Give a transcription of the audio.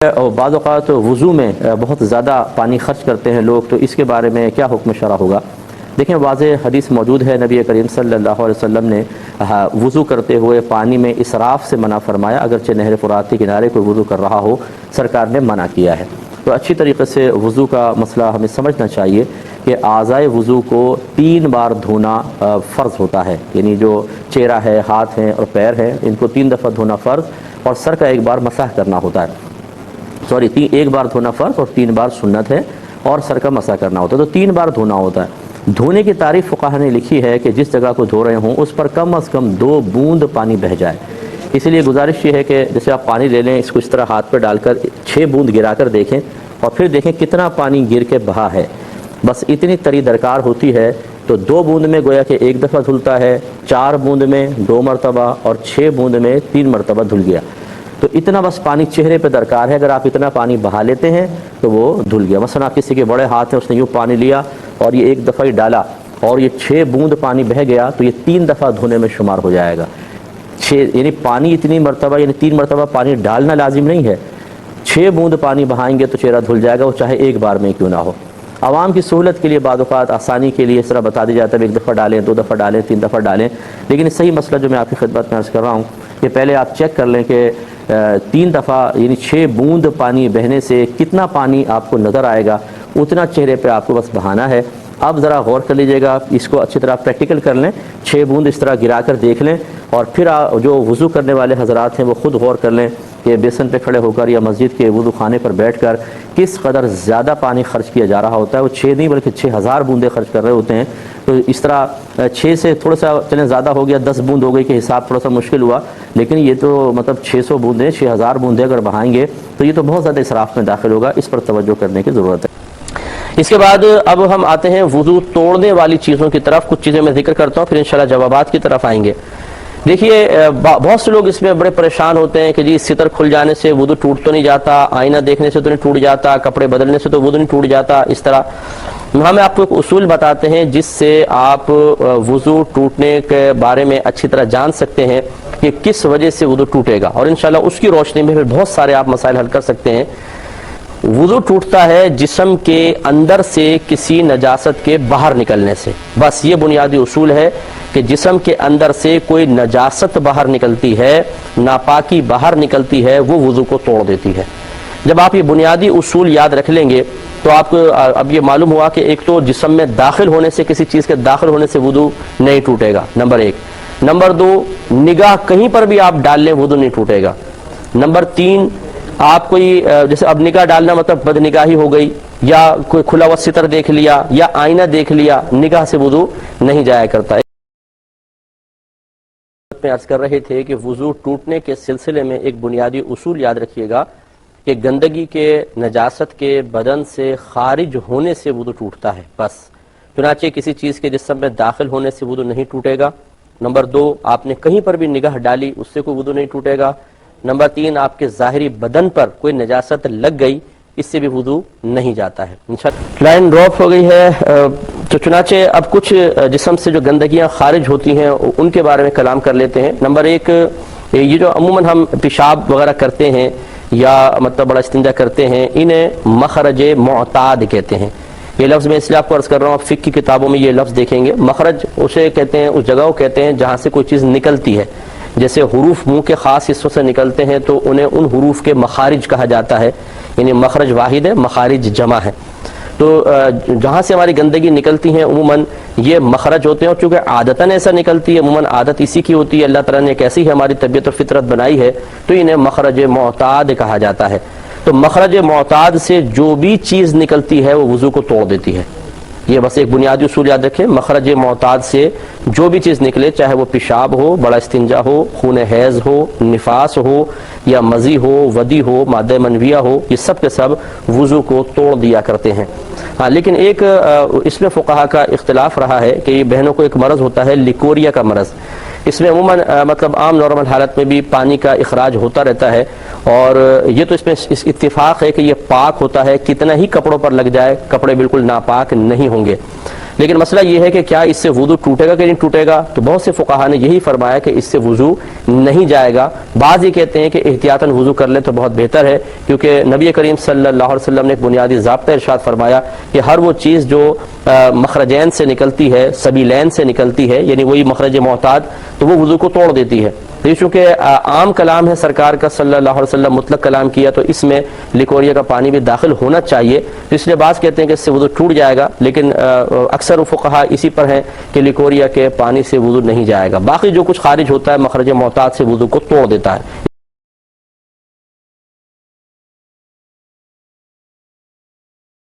اور بعض اوقات وضو میں بہت زیادہ پانی خرچ کرتے ہیں لوگ، تو اس کے بارے میں کیا حکم شرع ہوگا؟ دیکھیں، واضح حدیث موجود ہے، نبی کریم صلی اللہ علیہ وسلم نے وضو کرتے ہوئے پانی میں اسراف سے منع فرمایا، اگرچہ نہر فرات کے کنارے کوئی وضو کر رہا ہو، سرکار نے منع کیا ہے۔ تو اچھی طریقے سے وضو کا مسئلہ ہمیں سمجھنا چاہیے کہ اعضائے وضو کو 3 بار دھونا فرض ہوتا ہے، یعنی جو چہرہ ہے، ہاتھ ہیں اور پیر ہیں، ان کو 3 دفعہ دھونا فرض، اور سر کا 1 بار مسح کرنا ہوتا ہے۔ ایک بار دھونا فرض اور 3 بار سنت ہے، اور سر کا مسح کرنا ہوتا ہے، تو 3 بار دھونا ہوتا ہے۔ دھونے کی تعریف فقہا نے لکھی ہے کہ جس جگہ کو دھو رہے ہوں اس پر کم از کم 2 بوند پانی بہہ جائے۔ اس لیے گزارش یہ ہے کہ جیسے آپ پانی لے لیں، اس کو اس طرح ہاتھ پہ ڈال کر 6 بوند گرا کر دیکھیں، اور پھر دیکھیں کتنا پانی گر کے بہا ہے، بس اتنی تری درکار ہوتی ہے۔ تو 2 بوند میں گویا کہ 1 دفعہ دھلتا ہے، 4 بوند میں 2 مرتبہ، اور 6 بوند میں 3 مرتبہ دھل گیا۔ تو اتنا بس پانی چہرے پہ درکار ہے، اگر آپ اتنا پانی بہا لیتے ہیں تو وہ دھل گیا۔ مثلا کسی کے بڑے ہاتھ ہیں، اس نے یوں پانی لیا اور یہ 1 دفعہ ہی ڈالا، اور یہ 6 بوند پانی بہہ گیا، تو یہ 3 دفعہ دھونے میں شمار ہو جائے گا۔ یعنی پانی اتنی مرتبہ، یعنی 3 مرتبہ پانی ڈالنا لازم نہیں ہے، 6 بوند پانی بہائیں گے تو چہرہ دھل جائے گا، وہ چاہے 1 بار میں کیوں نہ ہو۔ عوام کی سہولت کے لیے بعض اوقات آسانی کے لیے اس طرح بتا دیا جاتا ہے 1 دفعہ ڈالیں، 2 دفعہ ڈالیں، 3 دفعہ ڈالیں، لیکن صحیح مسئلہ جو میں آپ کی خدمت میں عرض کر رہا ہوں کہ پہلے آپ چیک کر لیں کہ 3 دفعہ یعنی 6 بوند پانی بہنے سے کتنا پانی آپ کو نظر آئے گا، اتنا چہرے پہ آپ کو بس بہانا ہے۔ اب ذرا غور کر لیجئے گا، اس کو اچھی طرح پریکٹیکل کر لیں، 6 بوند اس طرح گرا کر دیکھ لیں، اور پھر جو وضو کرنے والے حضرات ہیں وہ خود غور کر لیں کہ بیسن پہ کھڑے ہو کر یا مسجد کے وضو خانے پر بیٹھ کر کس قدر زیادہ پانی خرچ کیا جا رہا ہوتا ہے۔ وہ 6 نہیں بلکہ 6000 بوندیں خرچ کر رہے ہوتے ہیں۔ تو اس طرح 6 سے تھوڑا سا چلیں زیادہ ہو گیا، 10 بوند ہو گئی کہ حساب تھوڑا سا مشکل ہوا، لیکن یہ تو مطلب 600 بوندیں، 6000 بوندیں اگر بہائیں گے تو یہ تو بہت زیادہ اسراف میں داخل ہوگا۔ اس پر توجہ کرنے کی ضرورت ہے۔ اس کے بعد اب ہم آتے ہیں وضو توڑنے والی چیزوں کی طرف۔ کچھ چیزیں میں ذکر کرتا ہوں، پھر انشاءاللہ جوابات کی طرف آئیں گے۔ دیکھیے، بہت سے لوگ اس میں بڑے پریشان ہوتے ہیں کہ جی ستر کھل جانے سے وضو ٹوٹ تو نہیں جاتا، آئینہ دیکھنے سے تو نہیں ٹوٹ جاتا، کپڑے بدلنے سے تو وضو نہیں ٹوٹ جاتا۔ اس طرح ہم آپ کو ایک اصول بتاتے ہیں جس سے آپ وضو ٹوٹنے کے بارے میں اچھی طرح جان سکتے ہیں کہ کس وجہ سے وضو ٹوٹے گا، اور انشاءاللہ اس کی روشنی میں پھر بہت سارے آپ مسائل حل کر سکتے ہیں۔ وضو ٹوٹتا ہے جسم کے اندر سے کسی نجاست کے باہر نکلنے سے، بس یہ بنیادی اصول ہے کہ جسم کے اندر سے کوئی نجاست باہر نکلتی ہے، ناپاکی باہر نکلتی ہے، وہ وضو کو توڑ دیتی ہے۔ جب آپ یہ بنیادی اصول یاد رکھ لیں گے تو آپ کو اب یہ معلوم ہوا کہ ایک تو جسم میں داخل ہونے سے، کسی چیز کے داخل ہونے سے وضو نہیں ٹوٹے گا، نمبر 1۔ نمبر 2، نگاہ کہیں پر بھی آپ ڈال لیں وضو نہیں ٹوٹے گا۔ نمبر 3، آپ کوئی جیسے اب نگاہ ڈالنا مطلب بد نگاہی ہو گئی، یا کوئی کھلا ہوا ستر دیکھ لیا یا آئینہ دیکھ لیا، نگاہ سے وضو نہیں جایا کرتا ہے۔ میں عرض کر رہے تھے کہ وضو ٹوٹنے کے سلسلے میں ایک بنیادی اصول یاد رکھیے گا کہ گندگی کے، نجاست کے بدن سے خارج ہونے سے وضو ٹوٹتا ہے، بس۔ چنانچہ کسی چیز کے جسم میں داخل ہونے سے وضو نہیں ٹوٹے گا۔ نمبر 2، آپ نے کہیں پر بھی نگاہ ڈالی، اس سے کوئی وضو نہیں ٹوٹے گا۔ نمبر 3، آپ کے ظاہری بدن پر کوئی نجاست لگ گئی، اس سے بھی وضو نہیں جاتا ہے۔ لائن ڈراپ ہو گئی ہے، تو چنانچہ اب کچھ جسم سے جو گندگیاں خارج ہوتی ہیں ان کے بارے میں کلام کر لیتے ہیں۔ نمبر 1، یہ جو عموماً ہم پیشاب وغیرہ کرتے ہیں یا مطلب بڑا استنجا کرتے ہیں، انہیں مخرج معتاد کہتے ہیں۔ یہ لفظ میں اس لیے آپ کو عرض کر رہا ہوں، آپ فقہ کی کتابوں میں یہ لفظ دیکھیں گے۔ مخرج اسے کہتے ہیں، اس جگہ کو کہتے ہیں جہاں سے کوئی چیز نکلتی ہے، جیسے حروف منہ کے خاص حصوں سے نکلتے ہیں تو انہیں ان حروف کے مخارج کہا جاتا ہے، یعنی مخرج واحد ہے، مخارج جمع ہے۔ تو جہاں سے ہماری گندگی نکلتی ہیں عموماً یہ مخرج ہوتے ہیں، اور چونکہ عادتاً ایسا نکلتی ہے، عموماً عادت اسی کی ہوتی ہے، اللہ تعالیٰ نے ایک ایسی ہے ہماری طبیعت اور فطرت بنائی ہے، تو انہیں مخرج معتاد کہا جاتا ہے۔ تو مخرج معتاد سے جو بھی چیز نکلتی ہے وہ وضو کو توڑ دیتی ہے۔ یہ بس ایک بنیادی اصول یاد رکھیں، مخرج معتاد سے جو بھی چیز نکلے، چاہے وہ پیشاب ہو، بڑا استنجا ہو، خون حیض ہو، نفاس ہو، یا مزی ہو، ودی ہو، مادہ منویہ ہو، یہ سب کے سب وضو کو توڑ دیا کرتے ہیں۔ ہاں، لیکن ایک اس میں فقہا کا اختلاف رہا ہے کہ یہ بہنوں کو ایک مرض ہوتا ہے لیکوریا کا مرض۔ اس میں عموماً مطلب عام نارمل حالت میں بھی پانی کا اخراج ہوتا رہتا ہے، اور یہ تو اس میں اتفاق ہے کہ یہ پاک ہوتا ہے، کتنا ہی کپڑوں پر لگ جائے کپڑے بالکل ناپاک نہیں ہوں گے۔ لیکن مسئلہ یہ ہے کہ کیا اس سے وضو ٹوٹے گا کہ نہیں ٹوٹے گا؟ تو بہت سے فقہا نے یہی فرمایا کہ اس سے وضو نہیں جائے گا. بعض یہ کہتے ہیں کہ احتیاطاً وضو کر لیں تو بہت بہتر ہے، کیونکہ نبی کریم صلی اللہ علیہ وسلم نے ایک بنیادی ضابطہ ارشاد فرمایا کہ ہر وہ چیز جو مخرجین سے نکلتی ہے، سبیلین سے نکلتی ہے، یعنی وہی مخرج معتاد، تو وہ وضو کو توڑ دیتی ہے. تو یہ چونکہ عام کلام ہے سرکار کا صلی اللہ علیہ وسلم، مطلق کلام کیا، تو اس میں لیکوریا کا پانی بھی داخل ہونا چاہیے. تو اس لیے بعض کہتے ہیں کہ اس سے وضو ٹوٹ جائے گا، لیکن اکثر فقہا اسی پر ہیں کہ لیکوریا کے پانی سے وضو نہیں جائے گا. باقی جو کچھ خارج ہوتا ہے مخرج معتاد سے وضو کو توڑ دیتا ہے.